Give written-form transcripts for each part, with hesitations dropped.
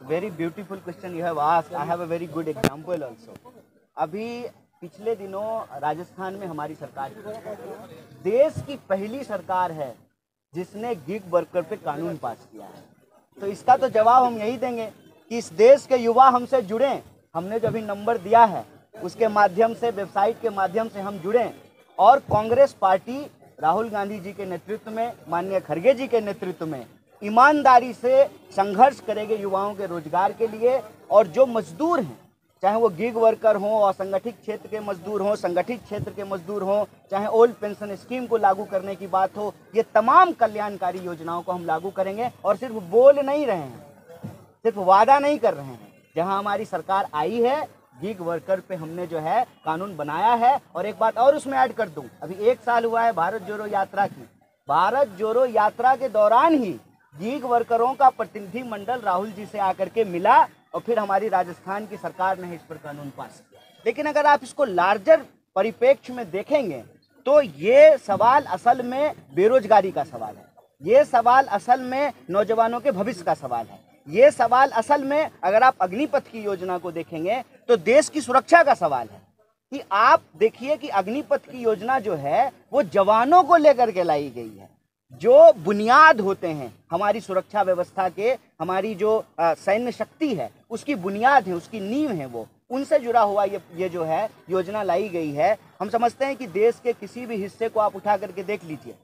very beautiful question you have asked. I have a very good example also. अभी पिछले दिनों राजस्थान में हमारी सरकार देश की पहली सरकार है जिसने गिग वर्कर पे कानून पास किया है। तो इसका तो जवाब हम यही देंगे कि इस देश के युवा हमसे जुड़ें। हमने जो अभी नंबर दिया है उसके माध्यम से, वेबसाइट के माध्यम से हम जुड़ें और कांग्रेस पार्टी राहुल गांधी जी के नेतृत्व में, माननीय खड़गे जी के नेतृत्व में ईमानदारी से संघर्ष करेंगे युवाओं के रोजगार के लिए। और जो मजदूर हैं, चाहे वो गिग वर्कर हों, असंगठित क्षेत्र के मजदूर हों, संगठित क्षेत्र के मजदूर हों, चाहे ओल्ड पेंशन स्कीम को लागू करने की बात हो, ये तमाम कल्याणकारी योजनाओं को हम लागू करेंगे। और सिर्फ बोल नहीं रहे हैं, सिर्फ वादा नहीं कर रहे हैं। जहां हमारी सरकार आई है, गिग वर्कर पे हमने जो है कानून बनाया है। और एक बात और उसमें ऐड कर दूं, अभी 1 साल हुआ है भारत जोड़ो यात्रा की। भारत जोड़ो यात्रा के दौरान ही गिग वर्करों का प्रतिनिधि मंडल राहुल जी से आकर के मिला और फिर हमारी राजस्थान की सरकार ने इस पर कानून पास किया। लेकिन अगर आप इसको लार्जर परिप्रेक्ष्य में देखेंगे तो ये सवाल असल में बेरोजगारी का सवाल है, ये सवाल असल में नौजवानों के भविष्य का सवाल है, ये सवाल असल में अगर आप अग्निपथ की योजना को देखेंगे तो देश की सुरक्षा का सवाल है। कि आप देखिए कि अग्निपथ की योजना जो है वो जवानों को लेकर के लाई गई है, जो बुनियाद होते हैं हमारी सुरक्षा व्यवस्था के, हमारी जो सैन्य शक्ति है उसकी बुनियाद है, उसकी नींव है, वो उनसे जुड़ा हुआ ये जो है योजना लाई गई है। हम समझते हैं कि देश के किसी भी हिस्से को आप उठा करके देख लीजिए,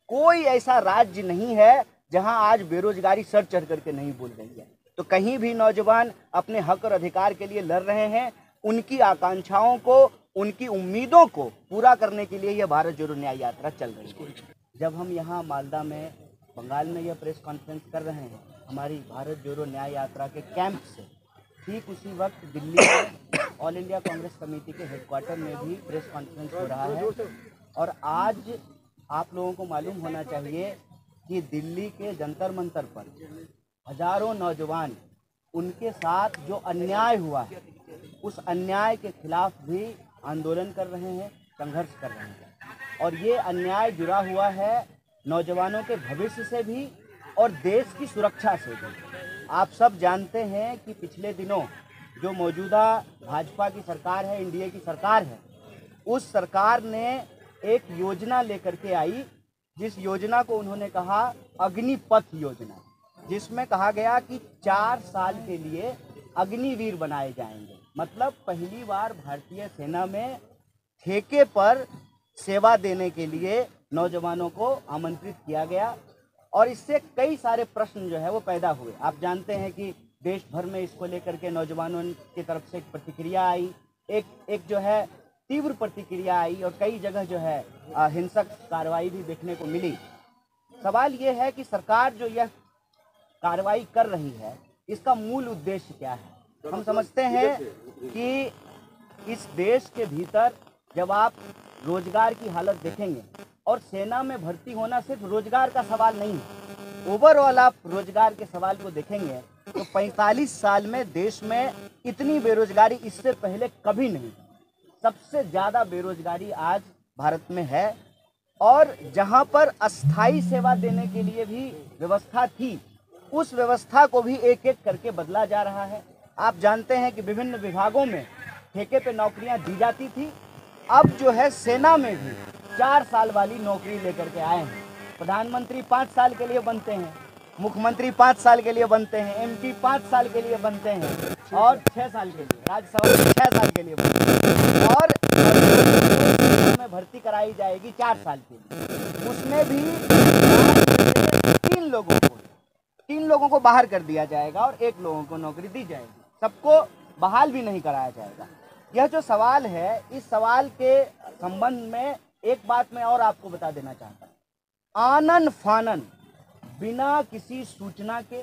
कोई ऐसा राज्य नहीं है जहां आज बेरोजगारी सर चढ़ करके नहीं बोल रही है। तो कहीं भी नौजवान अपने हक और अधिकार के लिए लड़ रहे हैं, उनकी आकांक्षाओं को, उनकी उम्मीदों को पूरा करने के लिए यह भारत जोड़ो न्याय यात्रा चल रही है। जब हम यहाँ मालदा में, बंगाल में यह प्रेस कॉन्फ्रेंस कर रहे हैं हमारी भारत जोड़ो न्याय यात्रा के कैंप से, ठीक उसी वक्त दिल्ली में ऑल इंडिया कांग्रेस कमेटी के हेडक्वार्टर में भी प्रेस कॉन्फ्रेंस हो रहा है। और आज आप लोगों को मालूम होना चाहिए कि दिल्ली के जंतर मंतर पर हजारों नौजवान, उनके साथ जो अन्याय हुआ है उस अन्याय के खिलाफ भी आंदोलन कर रहे हैं, संघर्ष कर रहे हैं। और ये अन्याय जुड़ा हुआ है नौजवानों के भविष्य से भी और देश की सुरक्षा से भी। आप सब जानते हैं कि पिछले दिनों जो मौजूदा भाजपा की सरकार है, एनडीए की सरकार है, उस सरकार ने एक योजना लेकर के आई, जिस योजना को उन्होंने कहा अग्निपथ योजना, जिसमें कहा गया कि 4 साल के लिए अग्निवीर बनाए जाएंगे। मतलब पहली बार भारतीय सेना में ठेके पर सेवा देने के लिए नौजवानों को आमंत्रित किया गया। और इससे कई सारे प्रश्न जो है वो पैदा हुए। आप जानते हैं कि देश भर में इसको लेकर के नौजवानों की तरफ से एक प्रतिक्रिया आई, एक जो है तीव्र प्रतिक्रिया आई और कई जगह जो है हिंसक कार्रवाई भी देखने को मिली। सवाल ये है कि सरकार जो यह कार्रवाई कर रही है इसका मूल उद्देश्य क्या है। हम समझते हैं कि इस देश के भीतर जब आप रोजगार की हालत देखेंगे, और सेना में भर्ती होना सिर्फ रोजगार का सवाल नहीं है, ओवरऑल आप रोजगार के सवाल को देखेंगे तो 45 साल में देश में इतनी बेरोजगारी इससे पहले कभी नहीं। सबसे ज़्यादा बेरोजगारी आज भारत में है। और जहां पर अस्थाई सेवा देने के लिए भी व्यवस्था थी, उस व्यवस्था को भी एक एक करके बदला जा रहा है। आप जानते हैं कि विभिन्न विभागों में ठेके पे नौकरियां दी जाती थी, अब जो है सेना में भी 4 साल वाली नौकरी लेकर के आए हैं। प्रधानमंत्री 5 साल के लिए बनते हैं, मुख्यमंत्री 5 साल के लिए बनते हैं, एमपी 5 साल के लिए बनते हैं और 6 साल के लिए, राज्यसभा में 6 साल के लिए बनते हैं। और में भर्ती कराई जाएगी 4 साल के लिए, उसमें भी 3 लोगों को बाहर कर दिया जाएगा और 1 लोगों को नौकरी दी जाएगी, सबको बहाल भी नहीं कराया जाएगा। यह जो सवाल है, इस सवाल के संबंध में एक बात मैं और आपको बता देना चाहता हूँ। आनन फानन, बिना किसी सूचना के,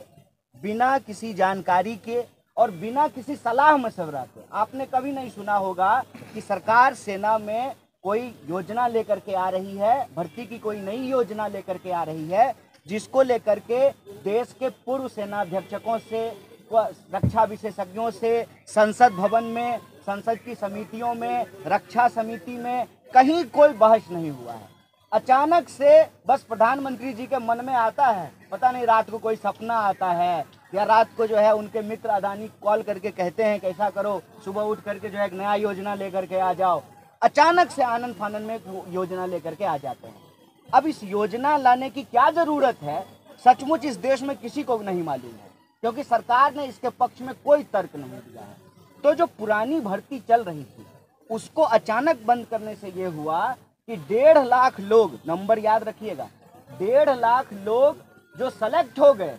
बिना किसी जानकारी के और बिना किसी सलाह मशवरा के, आपने कभी नहीं सुना होगा कि सरकार सेना में कोई योजना लेकर के आ रही है, भर्ती की कोई नई योजना लेकर के आ रही है, जिसको लेकर के देश के पूर्व सेनाध्यक्षकों से, रक्षा विशेषज्ञों से, संसद भवन में, संसद की समितियों में, रक्षा समिति में कहीं कोई बहस नहीं हुआ है। अचानक से बस प्रधानमंत्री जी के मन में आता है, पता नहीं रात को कोई सपना आता है या रात को जो है उनके मित्र अदानी कॉल करके कहते हैं कि ऐसा करो, सुबह उठ करके जो है एक नया योजना लेकर के आ जाओ। अचानक से आनंद फानन में एक योजना लेकर के आ जाते हैं। अब इस योजना लाने की क्या जरूरत है, सचमुच इस देश में किसी को नहीं मालूम है, क्योंकि सरकार ने इसके पक्ष में कोई तर्क नहीं दिया है। तो जो पुरानी भर्ती चल रही थी उसको अचानक बंद करने से ये हुआ कि 1.5 लाख लोग, नंबर याद रखिएगा, 1.5 लाख लोग जो सेलेक्ट हो गए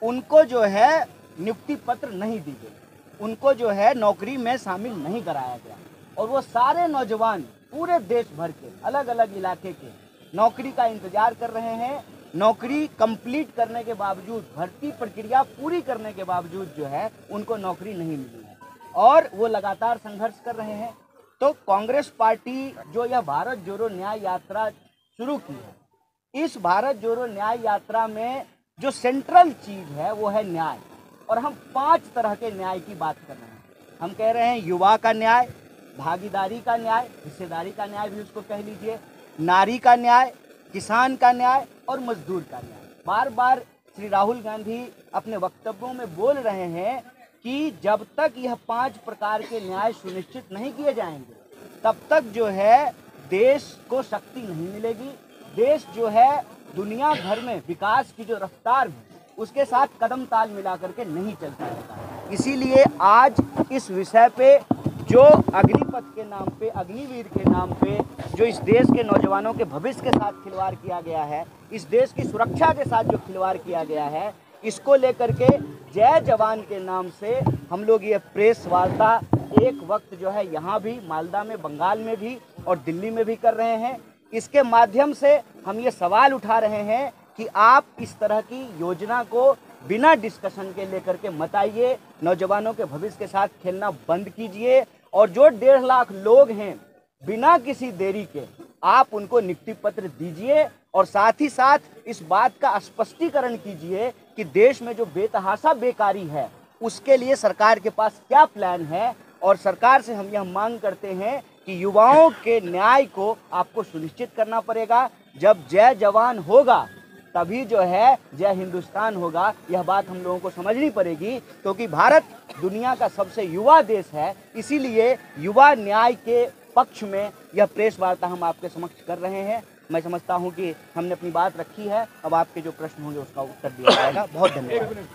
उनको जो है नियुक्ति पत्र नहीं दी गई, उनको जो है नौकरी में शामिल नहीं कराया गया। और वो सारे नौजवान पूरे देश भर के अलग अलग इलाके के नौकरी का इंतजार कर रहे हैं। नौकरी कंप्लीट करने के बावजूद, भर्ती प्रक्रिया पूरी करने के बावजूद जो है उनको नौकरी नहीं मिली है और वो लगातार संघर्ष कर रहे हैं। तो कांग्रेस पार्टी जो यह भारत जोड़ो न्याय यात्रा शुरू की है, इस भारत जोड़ो न्याय यात्रा में जो सेंट्रल चीज है वो है न्याय। और हम 5 तरह के न्याय की बात कर रहे हैं। हम कह रहे हैं युवा का न्याय, भागीदारी का न्याय, हिस्सेदारी का न्याय भी उसको कह लीजिए, नारी का न्याय, किसान का न्याय और मजदूर का न्याय। बार बार श्री राहुल गांधी अपने वक्तव्यों में बोल रहे हैं कि जब तक यह 5 प्रकार के न्याय सुनिश्चित नहीं किए जाएंगे तब तक जो है देश को शक्ति नहीं मिलेगी। देश जो है दुनिया भर में विकास की जो रफ्तार है उसके साथ कदम ताल मिला करके नहीं चल पाएगा। इसीलिए आज इस विषय पे जो अग्निपथ के नाम पे, अग्निवीर के नाम पे जो इस देश के नौजवानों के भविष्य के साथ खिलवाड़ किया गया है, इस देश की सुरक्षा के साथ जो खिलवाड़ किया गया है, इसको लेकर के जय जवान के नाम से हम लोग ये प्रेस वार्ता एक वक्त जो है यहाँ भी, मालदा में, बंगाल में भी और दिल्ली में भी कर रहे हैं। इसके माध्यम से हम ये सवाल उठा रहे हैं कि आप इस तरह की योजना को बिना डिस्कशन के लेकर के मत आइए, नौजवानों के भविष्य के साथ खेलना बंद कीजिए और जो 1.5 लाख लोग हैं बिना किसी देरी के आप उनको नियुक्ति पत्र दीजिए और साथ ही साथ इस बात का स्पष्टीकरण कीजिए कि देश में जो बेतहाशा बेकारी है उसके लिए सरकार के पास क्या प्लान है। और सरकार से हम यह मांग करते हैं कि युवाओं के न्याय को आपको सुनिश्चित करना पड़ेगा। जब जय जवान होगा तभी जो है जय हिंदुस्तान होगा। यह बात हम लोगों को समझनी पड़ेगी, क्योंकि भारत दुनिया का सबसे युवा देश है। इसीलिए युवा न्याय के पक्ष में यह प्रेस वार्ता हम आपके समक्ष कर रहे हैं। मैं समझता हूं कि हमने अपनी बात रखी है। अब आपके जो प्रश्न होंगे उसका उत्तर दिया जाएगा। बहुत धन्यवाद।